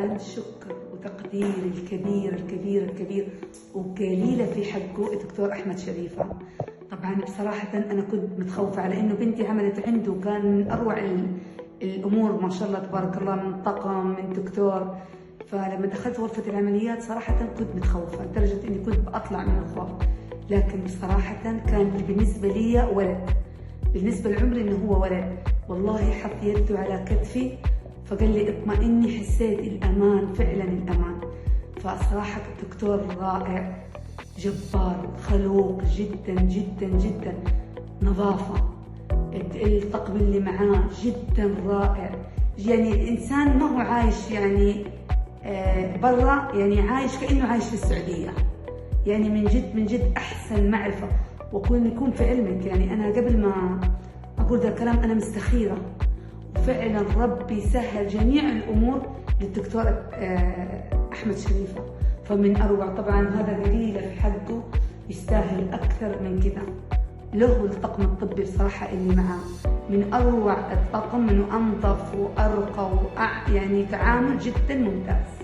طبعا شكر وتقدير الكبير الكبير الكبير وقليلة في حقه الدكتور أحمد شريفة. طبعا بصراحة أنا كنت متخوفة على إنه بنتي عملت عنده، كان من أروع الأمور ما شاء الله تبارك الله، من طاقم من دكتور. فلما دخلت غرفة العمليات صراحة كنت متخوفة لدرجة إني كنت بطلع من الخوف، لكن بصراحة كان بالنسبة لي ولد، بالنسبة لعمري إنه هو ولد. والله حط يده على كتفي فقال لي اطمئني، حسيت الأمان، فعلا الأمان. فصراحة الدكتور رائع، جبار، خلوق جدا جدا جدا، نظافة، الطقم اللي معاه جدا رائع. يعني إنسان ما هو عايش يعني برا، يعني عايش كأنه عايش في السعودية. يعني من جد من جد أحسن معرفة. يكون في علمك، يعني أنا قبل ما أقول ذا الكلام أنا مستخيرة، وفعلا ربي سهل جميع الأمور للدكتور أحمد شريفة. فمن أروع، طبعا هذا قليل في حقه، يستاهل أكثر من كذا. له الطقم الطبي بصراحة اللي معاه من أروع الطقم، منه أنظف وأرقى يعني تعامل جدا ممتاز.